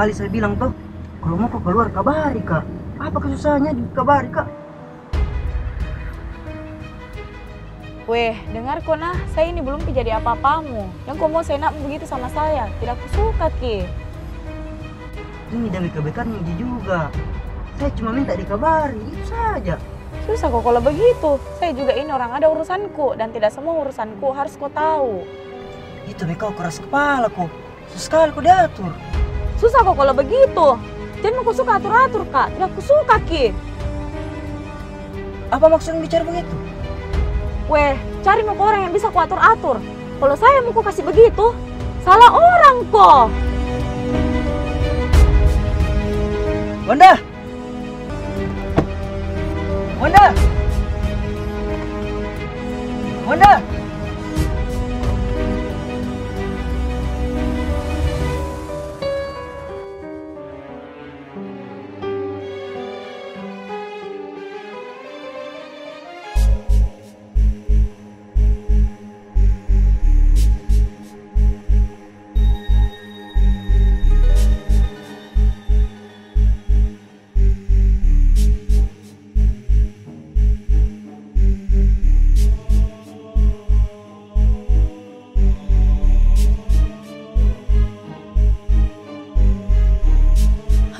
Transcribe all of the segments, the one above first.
kali saya bilang tuh, kalau mau kau keluar kabari kak. Apa kesusahannya di kabari kak? Weh, dengar kok nah, saya ini belum jadi apa-apamu. Yang kau mau seenak begitu sama saya, tidak kusuka ki. Ini demi kebaikannya dia juga. Saya cuma minta dikabari, itu saja. Susah kok kalau begitu. Saya juga ini orang ada urusanku, dan tidak semua urusanku harus kau tahu. Itu kau keras kepala kok. Susah sekali kau diatur. Susah kok kalau begitu. Jangan kau suka atur-atur kak, tidak kusuka ki. Apa maksudnya bicara begitu? Weh, cari mau orang yang bisa ku atur-atur. Kalau saya mau ku kasih begitu, salah orang kok. Wanda! Wanda! Wanda!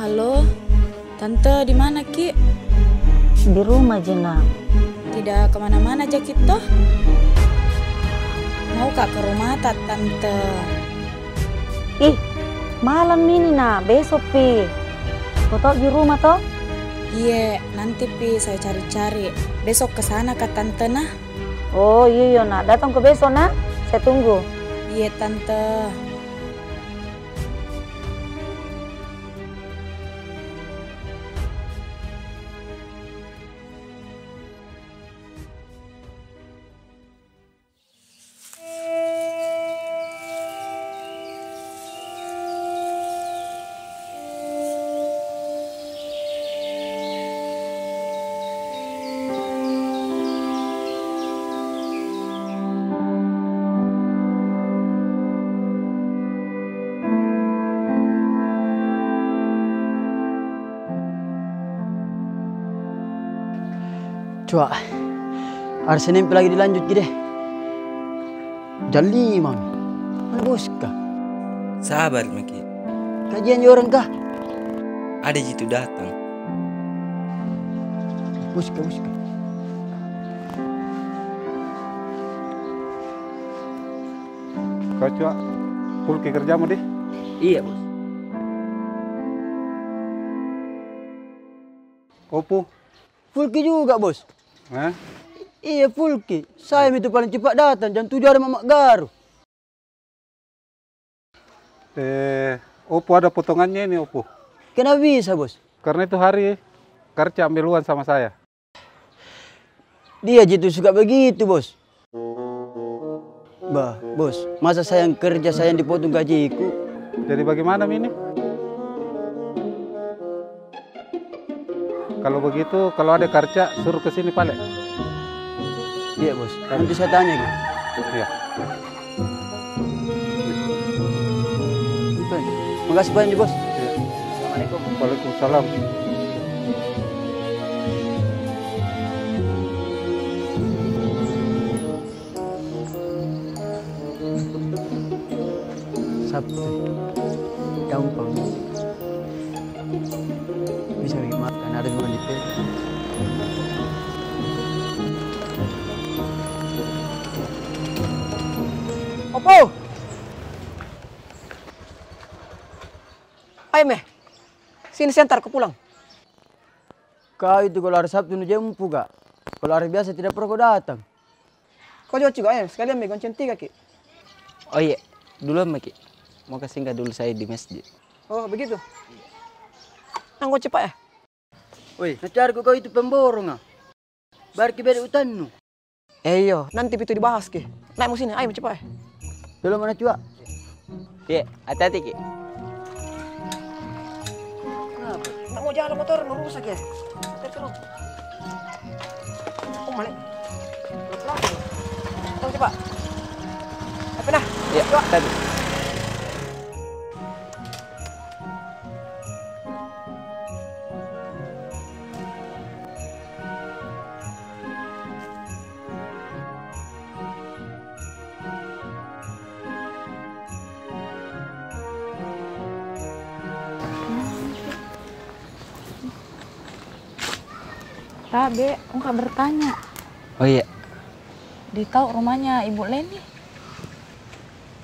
Halo, tante di mana ki? Di rumah Jena. Tidak kemana-mana aja kita. Mau kak ke rumah tante? Ih, malam ini nak, besok pi. Kau tahu di rumah toh? Iya, nanti pi saya cari-cari. Besok ke sana kak tante nah. Oh iya nak, datang ke besok nak. Saya tunggu. Iya tante. Cua, hari Senin lagi dilanjut gede. Jam 5, mana bos kah? Sabar Maki, Kajian orang kah? ada jitu datang. Bos kah? Kau Cua, pulki kerjamu deh. Iya bos. Opo, Fulki juga bos. Hah? Iya Fulki. Saya itu paling cepat datang, jam 7 ada Mamak Garu. Opo ada potongannya ini Opo. Kenapa bisa bos? Karena itu hari kerja ambil uang sama saya. Dia gitu suka begitu bos. Bah, bos, masa saya yang kerja saya yang dipotong gajiku? Jadi bagaimana ini? Kalau begitu, kalau ada kerja suruh ke sini Pale. Iya bos, nanti saya tanya gitu. Iya. Makasih banyak bos. Iya. Assalamualaikum. Waalaikumsalam. Sabtu, gampang. Bisa bikin makan, ada dua di Opo! Ayo meh, sini sentar ke pulang. Kau itu kalau hari Sabtu nu jempu gak? Kalau hari biasa tidak perlu kau datang. Kau juga ayo, sekalian meh gonceng 3 ki. Oh iya, dulu Maki. Mau kesinggah dulu saya di masjid. Oh begitu. Anggo cepat ya. Woi, ngejar kau itu pemborong ah. Bar ki beri utannu. Iyo, nanti itu dibahas ki. Naik sini, ayo cepat ya. Dulu mana cua? Iya, hati-hati Ki. Tak mau jalan motor, mau rusak ya. Terus. Oh malik. Tolong cepat. Apa dah? Iya, hati-hati. Rabe, enggak bertanya. Oh iya, Di tahu rumahnya Ibu Leni?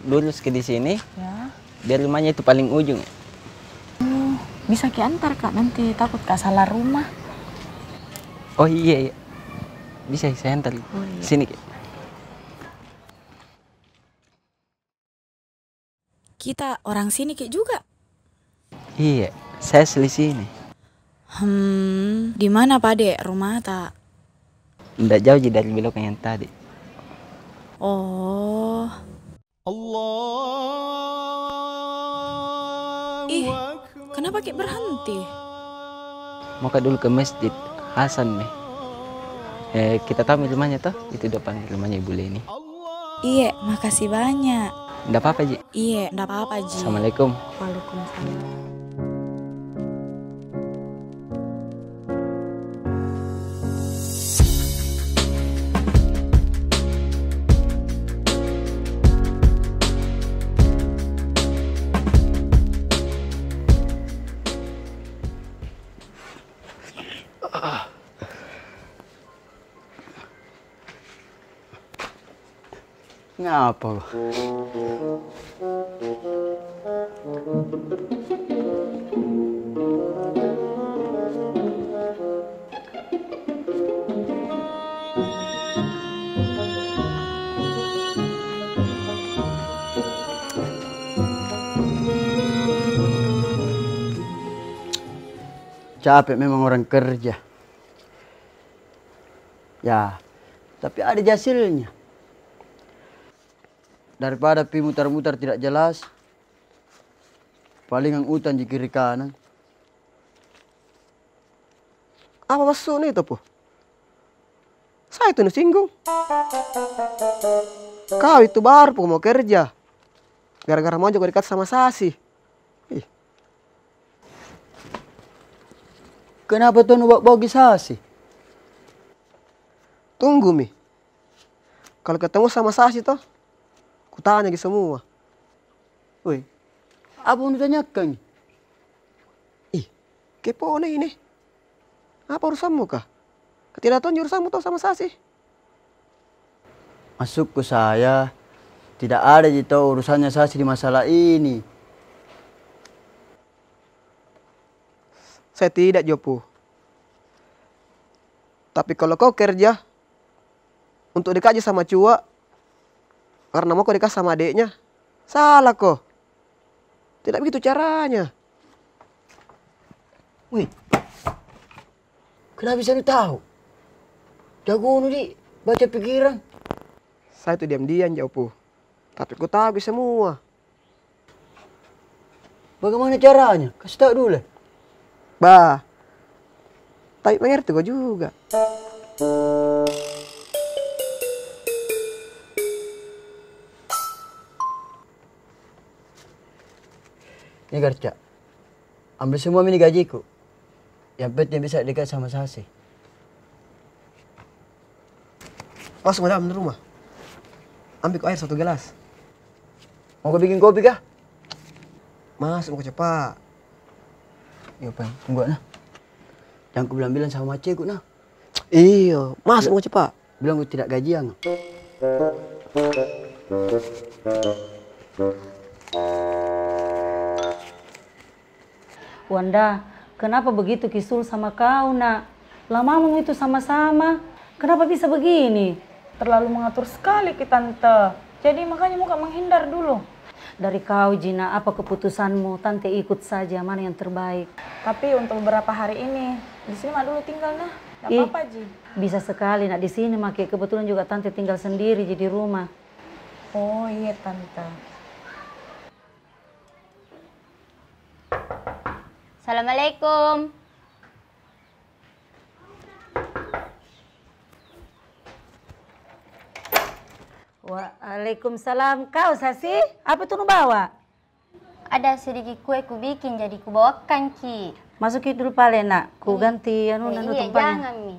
lurus ke di sini, Ya. dia rumahnya itu paling ujung. Bisa ki antar Kak, nanti takut Kak salah rumah. Oh iya, iya. Bisa saya antar. Sini, Ki. Kita orang sini Ki juga. Iya, saya asli sini. Di mana Pak Dek rumah tak? Nggak jauh sih dari belokan yang tadi. Oh. Ih, kenapa Ki berhenti? Mau ke dulu ke masjid Hasan nih. Kita tahu rumahnya toh, itu depan rumahnya Ibu Leni. Iya, makasih banyak. Nggak apa-apa, Ji. Iya, enggak apa-apa Ji. Assalamualaikum. Waalaikumsalam. Ngapa? Capek memang orang kerja. Ya, tapi ada hasilnya. Daripada pi mutar-mutar tidak jelas, palingan hutan di kiri kanan. Apa maksudnya itu, Po? Saya itu singgung. Kau itu baru Po mau kerja. Gara-gara mau juga dekat sama Sasi. Ih, Kenapa tuh nu bawa sasi? tunggu, Mi. Kalau ketemu sama Sasi toh, ku tanya gitu semua. Woi, apa mau ditanyakan? Ih, kepo nih ini. Apa urusanmu kah? Tidak tahu urusanmu toh sama Sasi. Masuk ke saya, tidak ada gitu urusannya sasi di masalah ini. Saya tidak, Jopo. Tapi kalau kau kerja untuk dekat aja sama Cua, karena mau kau dekat sama adiknya, salah kok. Tidak begitu caranya. Wih, kenapa bisa lu tahu? Jago nu di baca pikiran. Saya tuh diam-diam, Jopo. Tapi ku tahu semua. Bagaimana caranya? Kasih tahu dulu. Bah, tapi mengerti kau juga. Ini kerja. Ambil semua mini gajiku. Yang penting bisa dekat sama Sasi. Masuk ke dalam rumah. Ambil air 1 gelas. Mau kau bikin kopi kah? Masuk mau cepat. Iya, Bang. Tunggu nah. Jangan ku bilang sama macekku nah. Iya, masuk mau cepat. Bilang ku tidak gajian. Wanda, kenapa begitu Kisul sama kau, nak? Lamamu itu sama-sama. Kenapa bisa begini? Terlalu mengatur sekali Ki Tante. Jadi makanya muka menghindar dulu. Dari kau, Jina, apa keputusanmu? Tante ikut saja, mana yang terbaik. Tapi untuk beberapa hari ini, di sini Mak dulu tinggal nah. Gak Ih, apa-apa Ji. Bisa sekali, nak, di sini, Maki. Kebetulan juga Tante tinggal sendiri di rumah. Oh iya Tante. Assalamualaikum. Waalaikumsalam. Kau, Sasi? Apa tuh nu bawa? Ada sedikit kue ku bikin jadi ku bawakan Ki. Masukin dulu pale, nak. Ku ganti anu Iya, tempatnya. jangan Mi.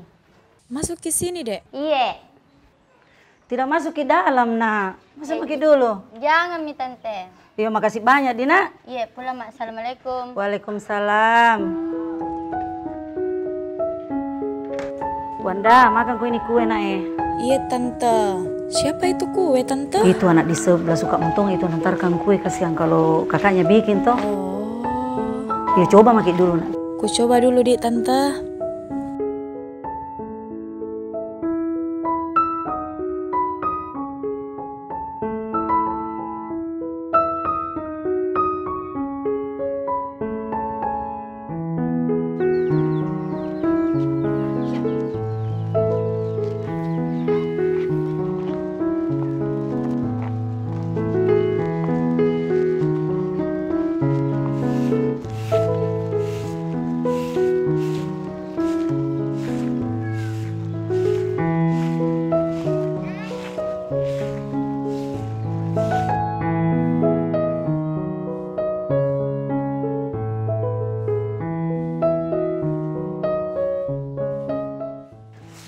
Masuk ke sini Dek. Iya, Tidak masuk ke dalam, nak. Masuk dulu. jangan Mi Tante. Iya, makasih banyak, Dina. Iya, pulang Mak. Assalamualaikum. Waalaikumsalam. Wanda, makan kue ini kue nak Iya tante. Siapa itu kue tante? Itu anak di sebelah suka mentong itu nantarkan kue kasihan kalau kakaknya bikin toh. Oh. Ya coba makin dulu nak. Ku coba dulu di tante.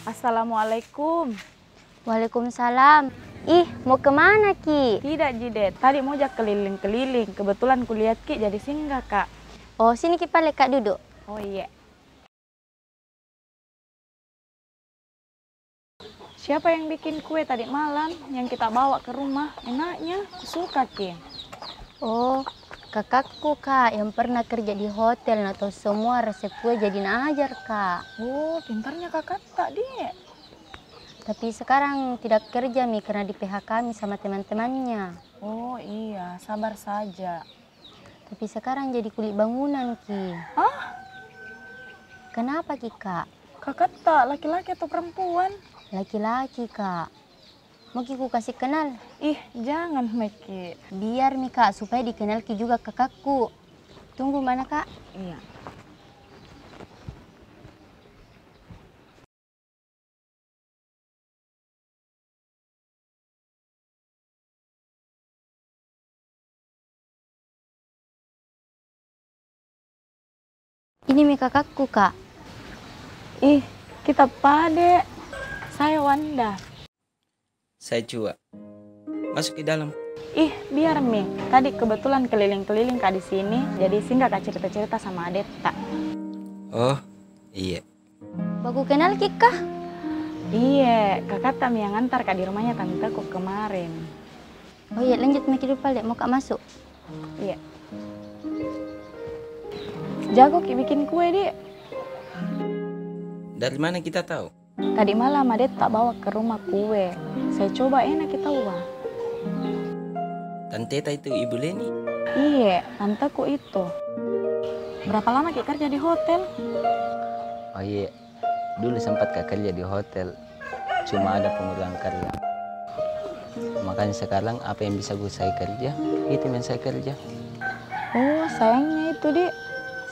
Assalamualaikum. Waalaikumsalam. Ih, mau kemana Ki? Tidak Jidet, tadi mau jak keliling-keliling. Kebetulan kulihat Ki jadi singgah Kak. Oh, sini Ki Pale, Kak duduk. Oh iya. Siapa yang bikin kue tadi malam yang kita bawa ke rumah? Enaknya, suka Ki. Oh, kakakku Kak yang pernah kerja di hotel atau semua resep kue jadi ajar Kak. Oh, pintarnya kakak tak Dek. Tapi sekarang tidak kerja Mi karena di PHK kami sama teman-temannya. Oh iya, sabar saja. Tapi sekarang jadi kulit bangunan Ki. Hah? Kenapa Ki Kak? Kakak tak laki-laki atau perempuan? Laki-laki Kak. Mau Ki ku kasih kenal? Ih, jangan Meki. Biar Mi Kak supaya dikenal Ki juga kakakku. Tunggu mana Kak? Iya. Ini Mi kakakku Kak. Ih, kita pade. Saya Wanda. Saya Cua. Masuk ke dalam. Ih, biar Mi. Tadi kebetulan keliling-keliling Kak di sini, jadi singgah Kak cerita-cerita sama Adeta. Oh, iya. Baku kenal Ki Kak? Iya, kakak Tam yang ngantar Kak di rumahnya tanteku kemarin. Oh iya, lanjut Mi dulu Dek, mau Kak masuk. Iya. Jago Ki bikin kue, Dek. Dari mana kita tahu? Tadi malam Adet tak bawa ke rumah kue. Saya coba enak kita ubah. Tante Teta itu Ibu Leni? Iya, tanteku itu. Berapa lama Ki kerja di hotel? Oh iya, dulu sempat Kak kerja di hotel. Cuma ada pengurangan karya. Makanya sekarang apa yang bisa saya kerja, itu yang saya kerja. Oh, sayangnya itu, Dek.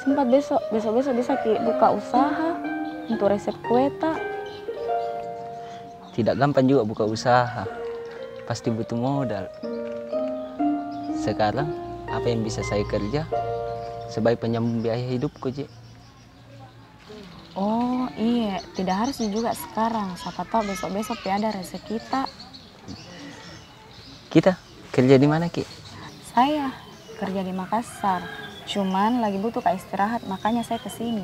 Sempat besok bisa Ki buka usaha untuk resep kue tak? Tidak gampang juga buka usaha, pasti butuh modal. Sekarang apa yang bisa saya kerja sebagai penyambung biaya hidupku, Je. Oh iya, tidak harus juga sekarang. Siapa tahu besok-besok ada resep kita. Kita kerja di mana, Ki? Saya kerja di Makassar. Cuman lagi butuh Kak istirahat, makanya saya kesini.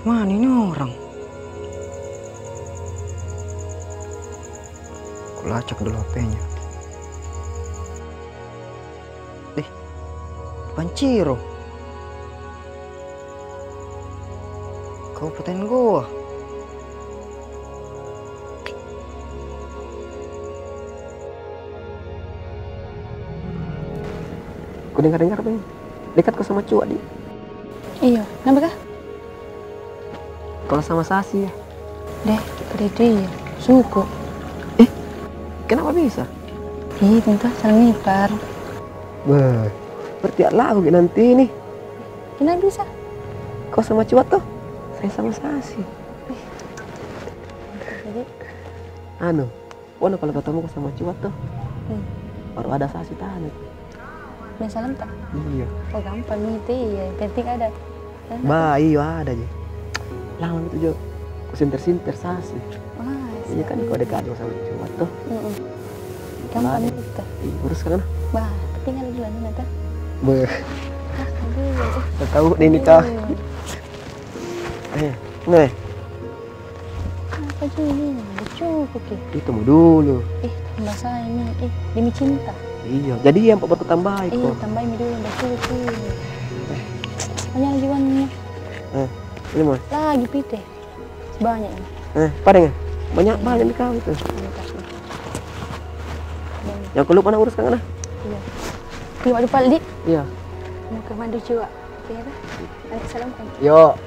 Mana ini orang? Aku lacak dulu HP-nya. Panciro. Kabupaten Goa. Aku dengar-dengar Bang, dekat kau sama Cua di. Iya, kenapa kah? Kalau sama Sasi ya. Deh, kita dia suku. Kenapa bisa? Ih, tentu saling ipar. Wah, berarti lagu nanti nih. Kenapa bisa? Kau sama Cua tuh, saya sama Sasi. Anu, kalau ketemu kau sama Cua tuh, baru ada Sasi tanya. Salam tak? Iya. Oh gampang itu ya, penting ada. Bah, iya ada aja. Lama itu Jo, aku sinter-sinter Sasi. Wah, Iya kan kau dekat sama Cua tuh. gampang kita. Urus kan? Bah, tinggal dulu nanti. Beh, Aduh. tahu ini kah? Nih, Apa sih ini? Cukup ki. ditunggu dulu. Tambah saya ini. Demi cinta. Iya, jadi yang baru tambahin kok. Tambahin dulu udah cukup. Hanya lagi wannya. Ini mau. Lagi pite. Sebanyak ini. Pada nggak? Banyak nih kau itu. Yang keluar mana urus kan? Iya. Terima kasih Pak Dik. Iya. Mau ke mandu juga. Oke ya, nanti salam kan. Yo.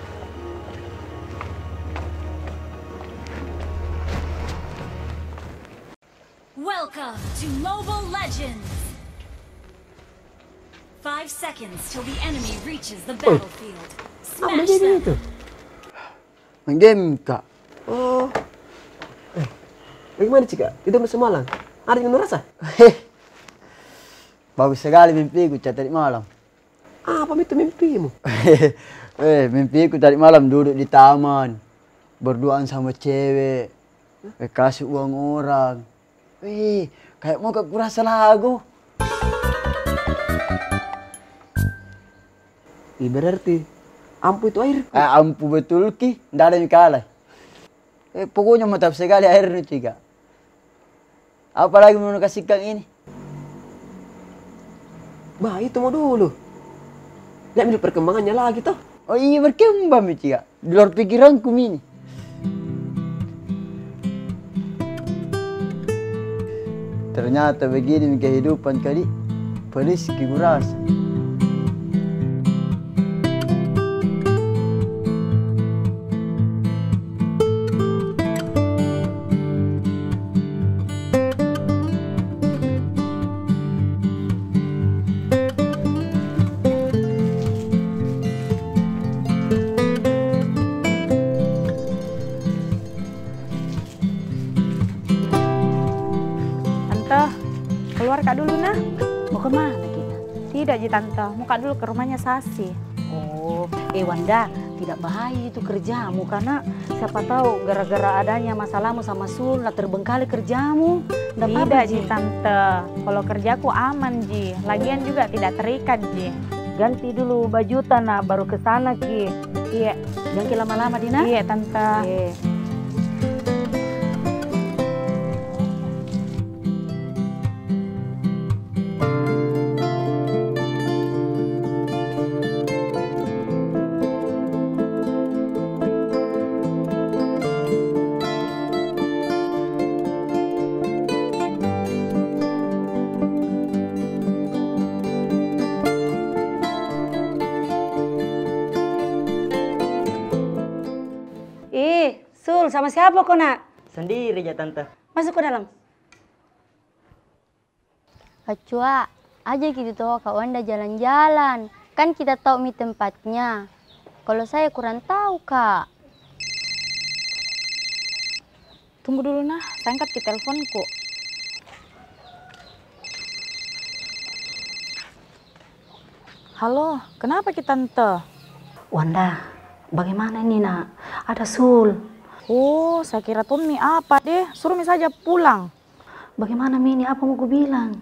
Welcome to Mobile Legends! 5 seconds till the enemy reaches the battlefield. Smash them! Main game kak. Oh. Bagaimana Cika? Tidur semalam? Ada yang merasa? Bagus sekali mimpiku tadi malam. Apa itu mimpimu? Mimpiku tadi malam duduk di taman, berduaan sama cewek, kasih uang orang. Kayak mau aku rasa lagu. Berarti ampu itu air. Ampu betul ki, ndak ada yang kalah. Pokoknya mantap sekali airnya Cika. Apalagi mau kasih kang ini. Bah, itu mau dulu. Lihat dulu perkembangannya lagi toh. Oh iya berkembang Cika. Di luar pikiranku ini. Ternyata begini kehidupan kali. Pelis kurasa. Keluar kak dulu nah. Mau ke mana kita? Tidak Ji Tante, mau kak dulu ke rumahnya Sasi. Oh, Wanda, tidak bahaya itu kerjamu karena siapa tahu gara-gara adanya masalahmu sama Sul, terbengkalai kerjamu. Tidak Ji Tante, kalau kerjaku aman Ji, lagian juga tidak terikat Ji. Ganti dulu baju tanah baru ke sana Ki. Iya. Jangan lama-lama Dina. Iya Tante. Sul, sama siapa kau nak? Sendiri ya Tante. Masuk ke dalam. Kacua, aja gitu toh Kak Wanda jalan-jalan. Kan kita tahu mi tempatnya. Kalau saya kurang tahu Kak. Tunggu dulu nah, saya angkat ke teleponku. Halo, kenapa Ki Tante? Wanda, bagaimana ini nak? Ada Sul. Oh, saya kira tuh Mi apa deh, suruh Mi saja pulang. Bagaimana Mi ini apa mau gue bilang?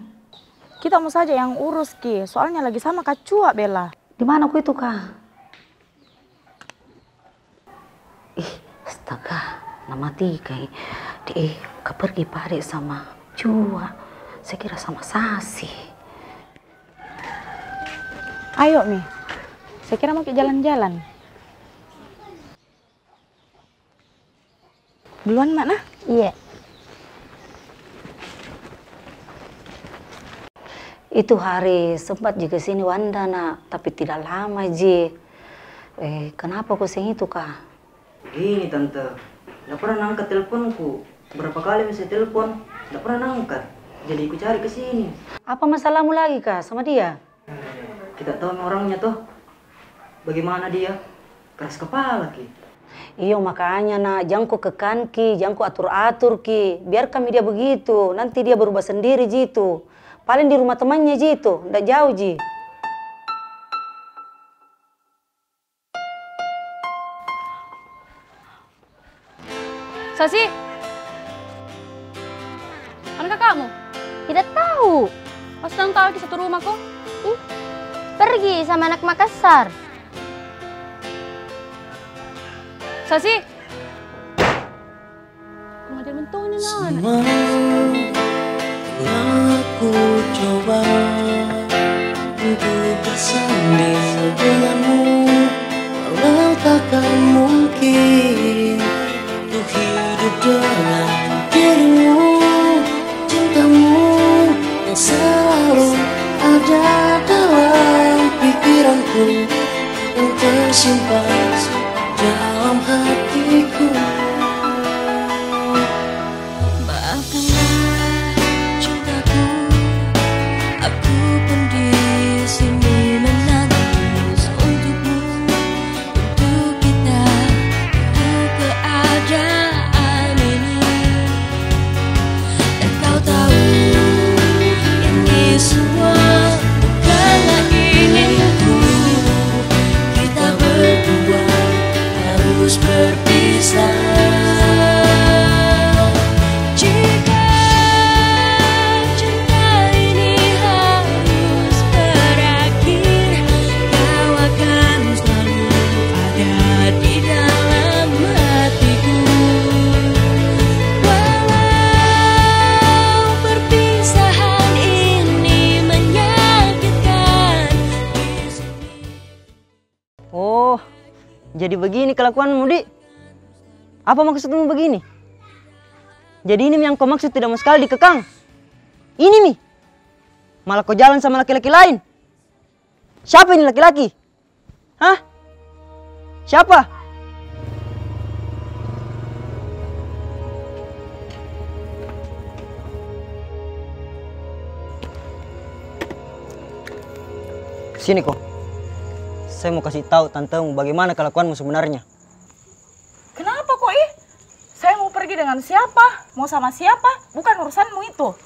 Kita mau saja yang urus Ki, soalnya lagi sama Kak Cua Bella. Di mana aku itu Kak? Astaga, nama tiga pergi pare sama Cua. Saya kira sama Sasi. Ayo Mi, saya kira mau ke jalan-jalan. Duluan Mak nah? Iya. Itu hari sempat juga sini Wanda nak, tapi tidak lama Ji. Kenapa kau sing itu Kak? Gini Tante, nggak pernah angkat teleponku. Berapa kali bisa telepon, nggak pernah angkat. Jadi aku cari ke sini. Apa masalahmu lagi Kak sama dia? Kita tahu orangnya toh. Bagaimana dia? Keras kepala Ki. Iyo makanya nak, jangan kau kekan Ki, jangan kau atur-atur Ki. Biarkan dia begitu, nanti dia berubah sendiri Jitu. Paling di rumah temannya Jitu, ndak jauh Ji. Sasi, mana kakakmu? Tidak tahu. Pas nang tahu di satu rumah kok. Ih, pergi sama anak Makassar. Sasi. Ngajar bentuk ini anak. Aku coba untuk bersanding denganmu, walau takkan mungkin untuk hidup dengan dirimu. Cintamu yang selalu ada dalam pikiranku, yang tersimpan dalam hatiku. Jadi begini kelakuanmu, Dik. Apa maksudmu begini? Jadi ini yang kau maksud tidak mau sekali dikekang? Ini Mi? Malah kau jalan sama laki-laki lain? Siapa ini laki-laki? Hah? Siapa? Sini kok. Saya mau kasih tahu tantemu bagaimana kelakuanmu sebenarnya. Kenapa kok Saya mau pergi dengan siapa? Mau sama siapa? Bukan urusanmu itu.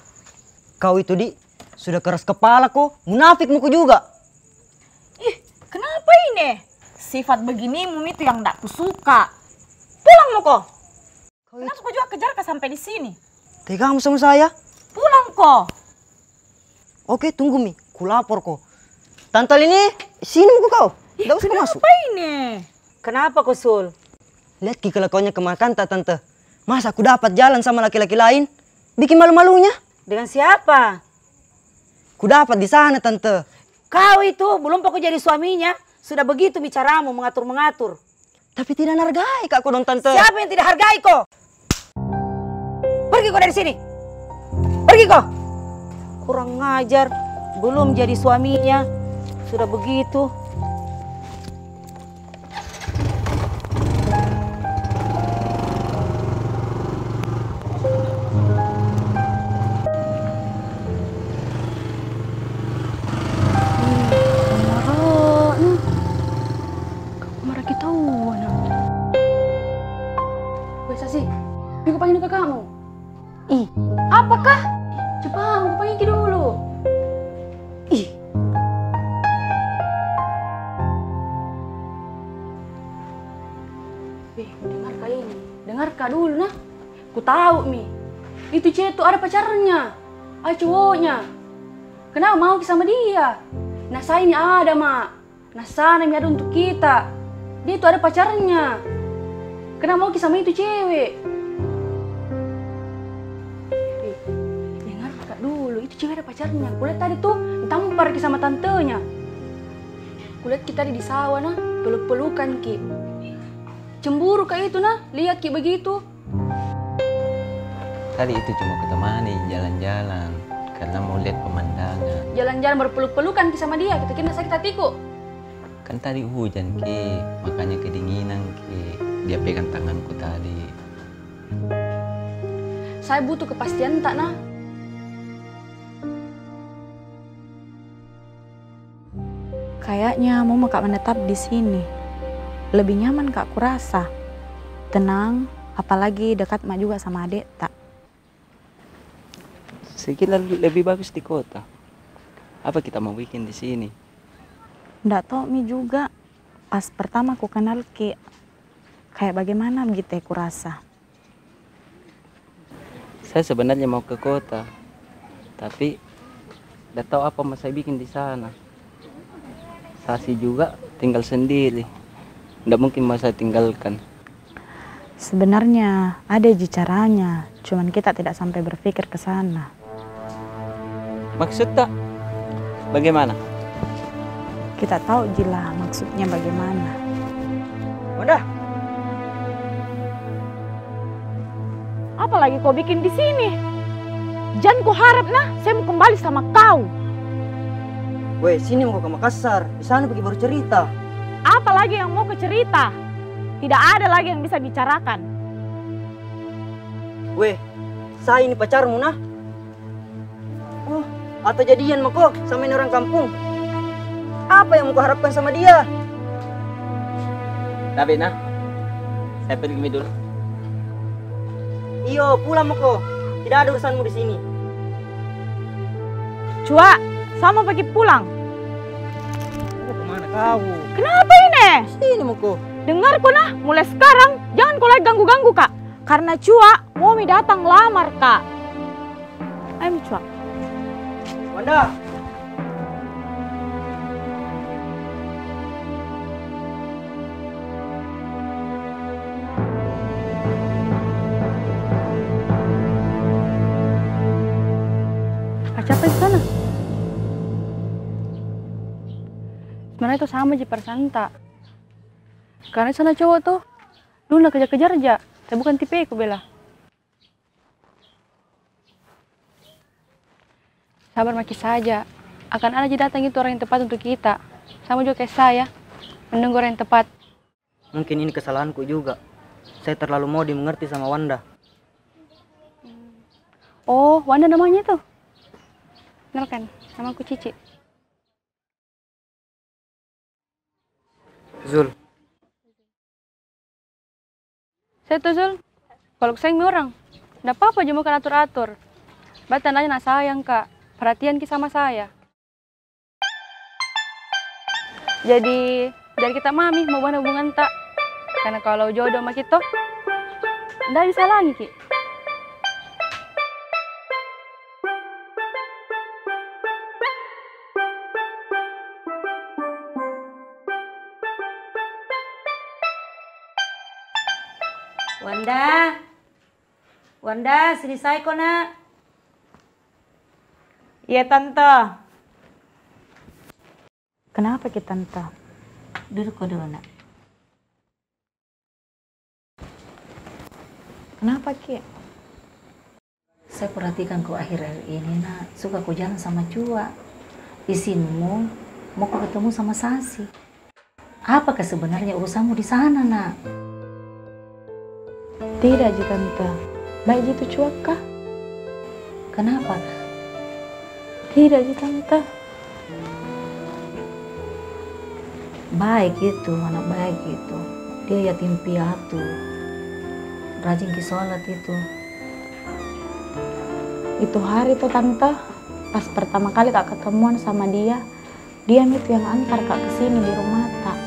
Kau itu, Di, sudah keras kepala kok. Munafik muku juga. Ih, kenapa ini? Sifat beginimu itu yang tidak kusuka. Pulang mo kok. Kenapa kau juga kejar ke sampai di sini? Tegamu sama saya? Pulang kok. Oke, tunggu Mi. Kulapor kok. Tante ini, sini muku kau. Tidak usah masuk. Kenapa ini? Kenapa kau, Sul? Lihat kelakuannya kemakan tak, Tante. Masa aku dapat jalan sama laki-laki lain? Bikin malu-malunya. Dengan siapa? Ku dapat di sana, Tante. Kau itu belum pokok jadi suaminya. Sudah begitu bicaramu, mengatur-mengatur. Tapi tidak hargai kak, dong, Tante. Siapa yang tidak hargai kau? Pergi kau dari sini. Pergi kau. Kurang ngajar. Belum jadi suaminya. Sudah begitu. Panggil ke kamu. Ih, apakah? Coba aku panggil dulu. Ih. Dengar kali ini. Dengar kak dulu nah. Ku tahu Mi. Itu cewek tuh ada pacarnya. Ada cowoknya. Kenapa mau sama dia? Nah saya ini ada mak. Nah sana ini ada untuk kita. Dia itu ada pacarnya. Kenapa mau sama itu cewek? Itu cewek ada pacarnya. Kulihat tadi tuh tampar sama tantenya. Kulihat kita di sawah nah, peluk-pelukan Ki. Cemburu kayak itu nah, lihat Ki begitu. Tadi itu cuma kutemani jalan-jalan karena mau lihat pemandangan. Jalan-jalan berpeluk-pelukan Ki sama dia, kita kira sakit hatiku. Kan tadi hujan Ki, makanya kedinginan Ki. Dia pegang tanganku tadi. Saya butuh kepastian tak nah. Kayaknya mau Kak menetap di sini. Lebih nyaman Kak kurasa. Tenang, apalagi dekat mak juga sama adek tak. Saya kira lebih bagus di kota. Apa kita mau bikin di sini? Nggak tahu Mi juga. Pas pertama aku kenal Ki, kayak bagaimana begitu aku rasa. Saya sebenarnya mau ke kota. Tapi tidak tahu apa mau saya bikin di sana. Sasi juga tinggal sendiri. Tidak mungkin mau saya tinggalkan. Sebenarnya ada caranya, cuman kita tidak sampai berpikir ke sana. Maksudnya bagaimana? Kita tahu Jila maksudnya bagaimana. Udah. Apa lagi kau bikin di sini? Jangan kau harap saya mau kembali sama kau. Weh, sini mau ke Makassar. Di sana pergi baru cerita. Apa lagi yang mau ke cerita? Tidak ada lagi yang bisa bicarakan. Weh, saya ini pacarmu nah. Oh, atau jadian mau kok sama ini orang kampung. Apa yang mau kau harapkan sama dia? Tapi nah, saya pergi dulu. Iyo, pulang mau kok. Tidak ada urusanmu di sini. Cua, sama pergi pulang. Mau kemana kau? Kenapa ini? Sini mau kok. Dengar kok nah, mulai sekarang jangan kau lagi ganggu-ganggu kak. Karena Cua mau datang lamar kak. Ayo Cua. Wanda. Siapa di sana? Sebenarnya itu sama aja persanta. Karena sana cowok tuh dulu udah kejar-kejar aja. Saya bukan tipe aku bela. Sabar maki saja. Akan ada aja datang itu orang yang tepat untuk kita. Sama juga kayak saya. Menunggu orang yang tepat. Mungkin ini kesalahanku juga. Saya terlalu mau dimengerti sama Wanda. Oh, Wanda namanya tuh. Kenalkan, nama aku Cici. Zul. Saya tuh Zul. Kalau sayang orang, nggak apa-apa aja mau kan atur-atur. Batan aja nak sayang kak, perhatian ki sama saya. Jadi dari kita mami mau buat hubungan tak. Karena kalau jodoh sama kita, nggak bisa lagi ki. Wanda, sini saya kok nak. Iya tante. Kenapa kita tante? Duduk kok dulu nak. Kenapa Ki? Saya perhatikan kok akhir-akhir ini nak, suka kok jalan sama Cua. Izinmu mau kok ketemu sama Sasi. Apakah sebenarnya urusanmu di sana nak? Tidak Ji tante. Baik itu Cua kah? Kenapa? Tidak Ji tante. Baik itu, anak baik itu. Dia yatim piatu. Rajin ke sholat itu. Itu hari tuh tante, pas pertama kali kak ketemuan sama dia itu yang antar kak kesini di rumah tak.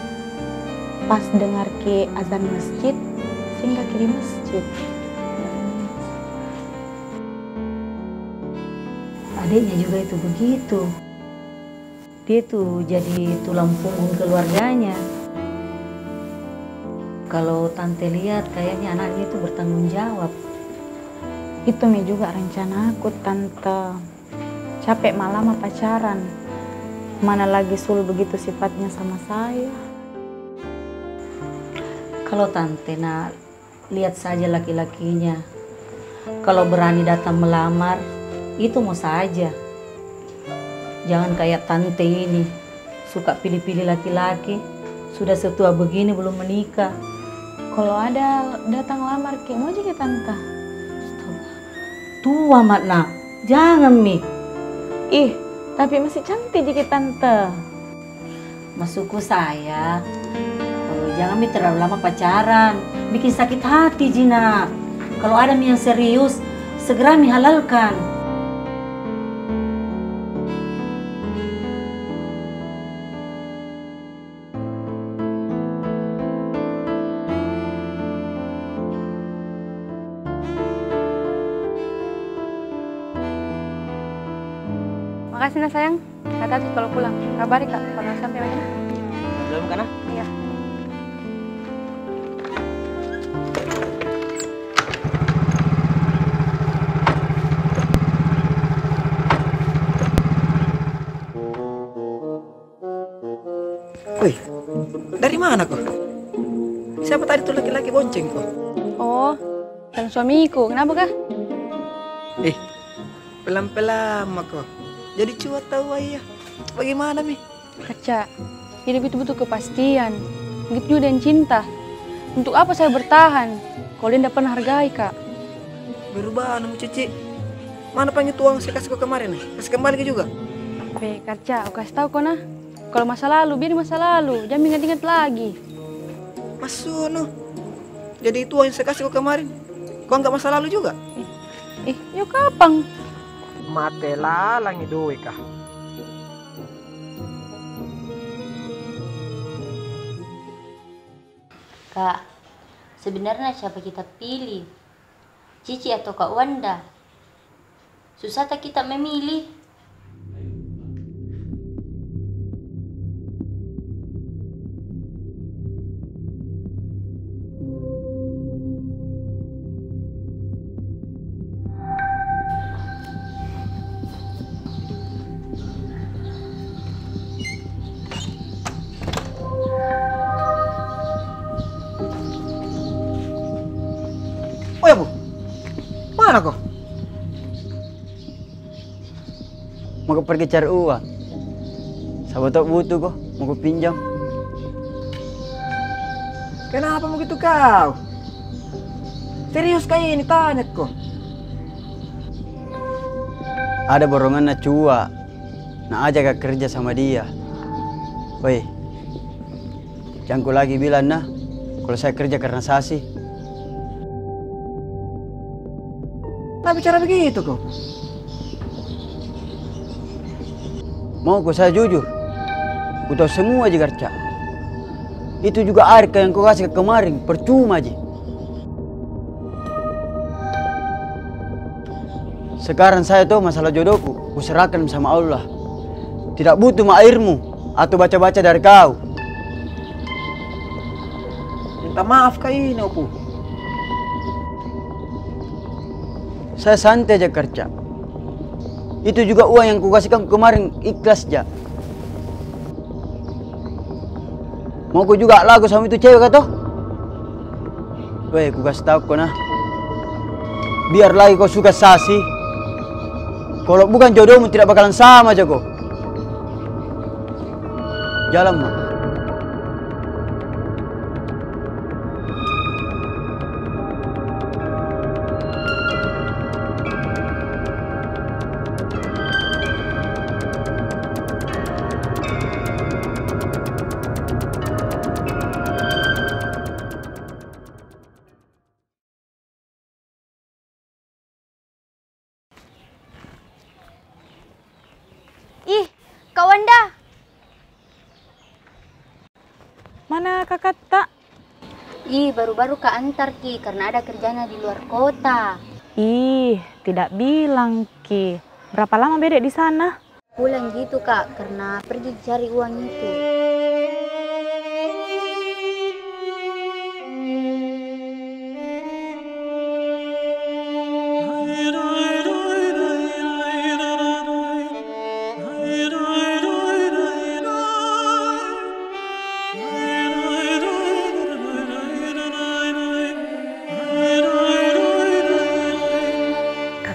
Pas dengar ke azan masjid, singgah ke di masjid. Adiknya juga itu begitu. Dia tuh jadi tulang punggung keluarganya. Kalau tante lihat kayaknya anaknya itu bertanggung jawab. Itu juga rencana aku tante. Capek malam pacaran. Mana lagi Sul begitu sifatnya sama saya. Kalau tante nak lihat saja laki-lakinya. Kalau berani datang melamar, itu mau saja. Jangan kayak tante ini, suka pilih-pilih laki-laki, sudah setua begini belum menikah. Kalau ada datang lamar, kayak mau aja tante. Tua mat nak, jangan Mi. Ih, tapi masih cantik jadi tante. Masukku saya, jangan Mi terlalu lama pacaran, bikin sakit hati Jina. Kalau ada Mi yang serius, segera Mi halalkan. Makasih nah sayang. Hati-hati kalau pulang. Kabari Kak kalau sampai mana. Belum kan? Iya. Wih, dari mana kok? Siapa tadi tuh laki-laki bonceng kok? Oh, dan suamiku. Kenapa Kak? Pelan-pelan kok. Jadi cuat tahu ayah. Bagaimana Mi? Kaca, hidup itu butuh kepastian. Begitu juga dengan cinta. Untuk apa saya bertahan kalau dia tidak pernah hargai Kak? Berubah nemu Cici. Mana panggil tuang saya kasih kau kemarin nih? Kasih kembali ke juga? Kaca, aku kasih tahu kau nah. Kalau masa lalu, biar masa lalu. Jangan ingat-ingat lagi. Mas Suno. Jadi itu yang saya kasih kau kemarin. Kau anggap masa lalu juga? Yuk kapan? Mate lalang itu kah? Kak, sebenarnya siapa kita pilih? Cici atau Kak Wanda? Susah tak kita memilih? Oh ya Bu, mana kok? Mau pergi cari uang. Sahabat tak butuh kok, mau ku pinjam. Kenapa begitu kau? Serius kayak ini tanya kok. Ada borongan na cua, na ajak kerja sama dia. Woi, jangan ku lagi bilang nah, kalau saya kerja karena sasi. Nah bicara begitu kok. Mau ku saya jujur, ku tahu semua aja Garca. Itu juga Arka yang ku kasih kemarin, percuma aja. Sekarang saya tahu masalah jodohku, ku serahkan sama Allah. Tidak butuh airmu atau baca-baca dari kau. Minta maaf kak ini Opu. Saya santai aja kerja. Itu juga uang yang ku kasihkan kemarin ikhlas aja. Mau ku juga lagu sama itu cewek kata? Weh, ku kasih tahu kau nah. Biar lagi kau suka sasi. Kalau bukan jodohmu tidak bakalan sama aja kau. Jalan mah. Ih, Kak Wanda. Mana kakak tak? Ih, baru-baru Kak antar Ki karena ada kerjanya di luar kota. Ih, tidak bilang Ki. Berapa lama bedek di sana? Pulang gitu Kak karena pergi cari uang itu.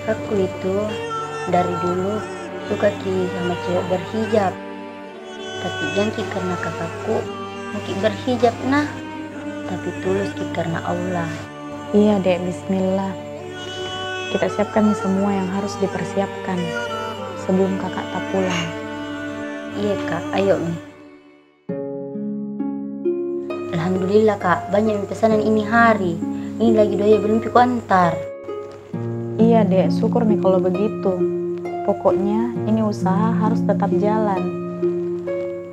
Kakakku itu dari dulu suka Ki sama cewek berhijab. Tapi jangki karena kakakku mungkin berhijab nah. Tapi tulus Ki karena Allah. Iya dek, bismillah. Kita siapkan semua yang harus dipersiapkan sebelum kakak tak pulang. Iya Kak, ayo Mi. Alhamdulillah Kak, banyak yang pesanan ini hari. Ini lagi doya belum piku antar. Iya dek, syukur nih kalau begitu. Pokoknya ini usaha harus tetap jalan.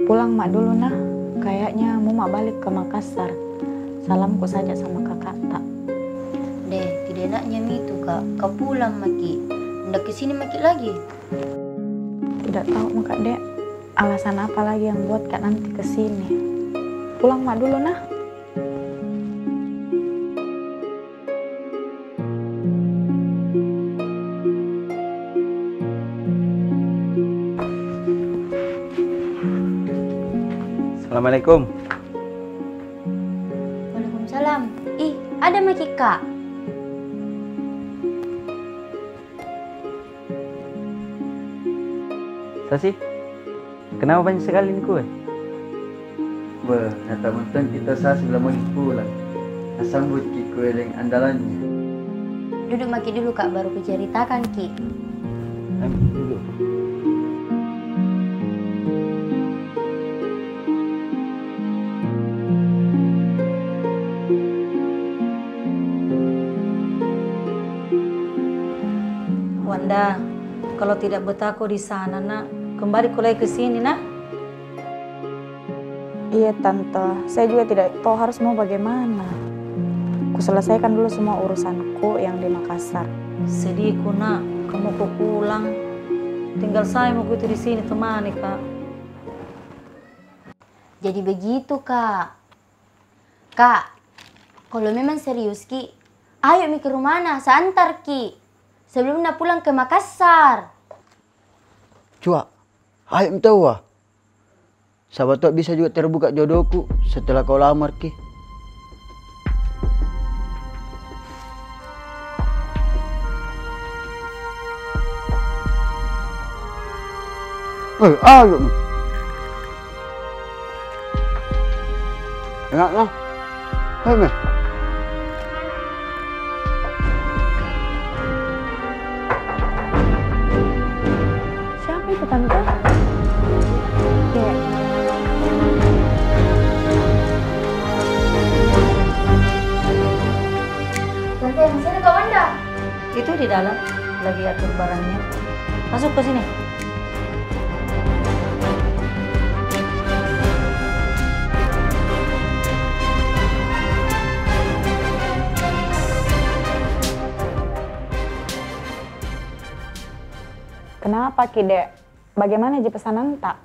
Pulang mak dulu nah, kayaknya mau mak balik ke Makassar. Salamku saja sama kakak tak. Deh, tidak enaknya Mi itu Kak. Kau pulang Maki. Ndak kesini Maki lagi. tidak tahu Kak Dek, alasan apa lagi yang buat Kak nanti kesini. Pulang Mak dulu nah. Assalamualaikum. Waalaikumsalam. Ih, ada Maki Kak. Sasi, kenapa banyak sekali ini kue? Wah, nata mantan kita Sasi belum mau pulang. Nasambut ki kue yang andalannya. Duduk Maki dulu Kak, baru kuceritakan Ki. Ambil dulu. Wanda, kalau tidak betah kau di sana nak, kembali kulai ke sini nak. Iya Tante, saya juga tidak tahu harus mau bagaimana. Ku selesaikan dulu semua urusanku yang di Makassar. Sedihku nak, kamu kau pulang. Tinggal saya mau gitu di sini temani Kak. Jadi begitu Kak. Kak, kalau memang serius Ki, ayo Mi ke rumah nah, saya antar Ki. Sebelum nak pulang ke Makassar. Cua, ayo minta wah. Sahabat tuh bisa juga terbuka jodohku setelah kau lamar ki. Ayo. Enggak lah. Ayo. Tante. Iya. Tante, masih ada Kak Wanda? Itu di dalam, lagi atur barangnya. Masuk ke sini. Kenapa Ki Dek? Bagaimana aja pesanan tak?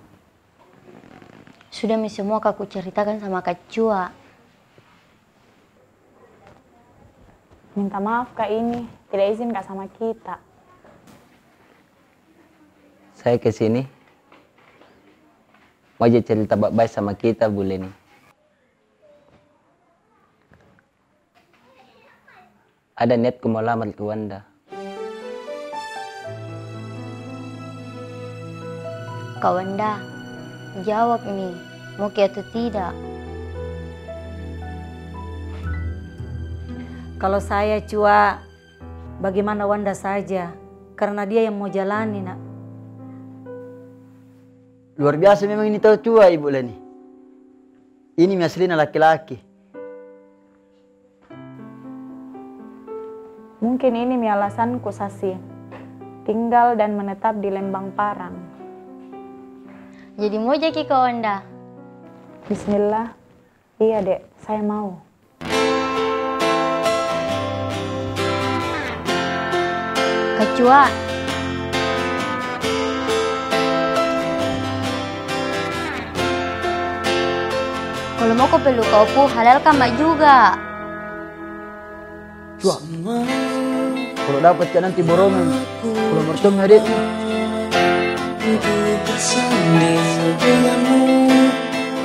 Sudah Mi semua Kak ceritakan sama Kak Cua. Minta maaf Kak ini, tidak izin Kak sama kita. Saya ke sini mau aja cerita baik-baik sama kita Bu Leni. Ada niatku mau lamar ke Wanda. Kak Wanda, jawab Mi, mau ke atau tidak? Kalau saya Cua, bagaimana Wanda saja, karena dia yang mau jalani nak. Luar biasa memang ini tahu Cua Ibu Leni. Ini aslinya laki-laki. Mungkin ini alasanku Sasi, tinggal dan menetap di Lembang Parang. Jadi mau jadi Kak Wanda? Bismillah. Iya Dek, saya mau. Kak Cua. Kalau mau kau peluk kau halalkan Mak juga. Cua. Kalau dapat kan nanti borongan. Kalau bertemu adiknya. Untuk bersanding denganmu,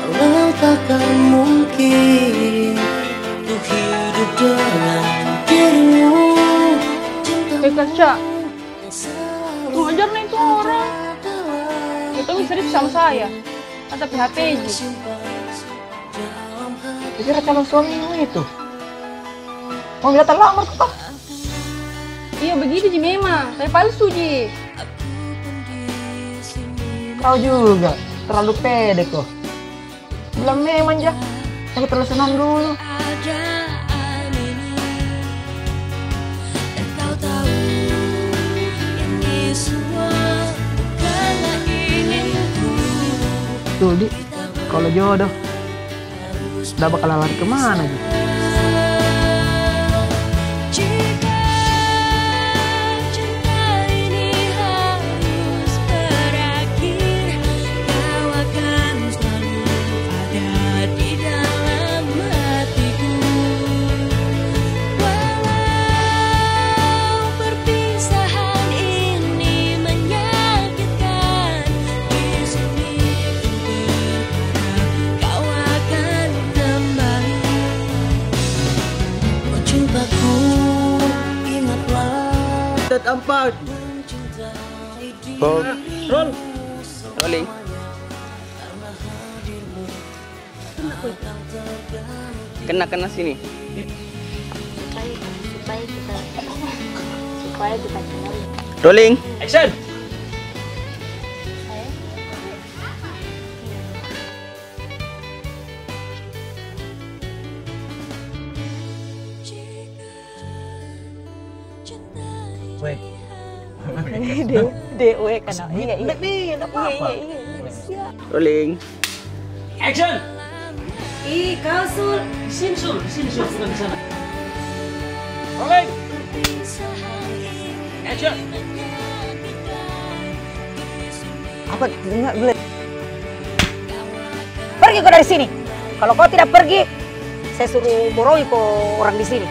walau takkan mungkin untuk hidup dengan dirimu. Kak Cak, ngajar nih itu orang. Itu bisa sama saya, kan tapi HP aja. Kira calon suamimu itu. Mau minta lamar kok? Iya begitu Ji memang, tapi palsu Ji. Kau juga terlalu pede kok. Belum memang ya. Aku terlalu senang dulu. Tuh Di, kalau jodoh udah bakal lari kemana gitu. Roll. Rolling. Kena sini. supaya kita kenal. Rolling. Action. Weh. Dewe kan. Iya. Rolling. Action. Ih, kau Sul. Sini Sul, bukan di sana. Rolling. Action. Apa? Enggak boleh. Pergi kau dari sini. Kalau kau tidak pergi, saya suruh boroi kau orang di sini.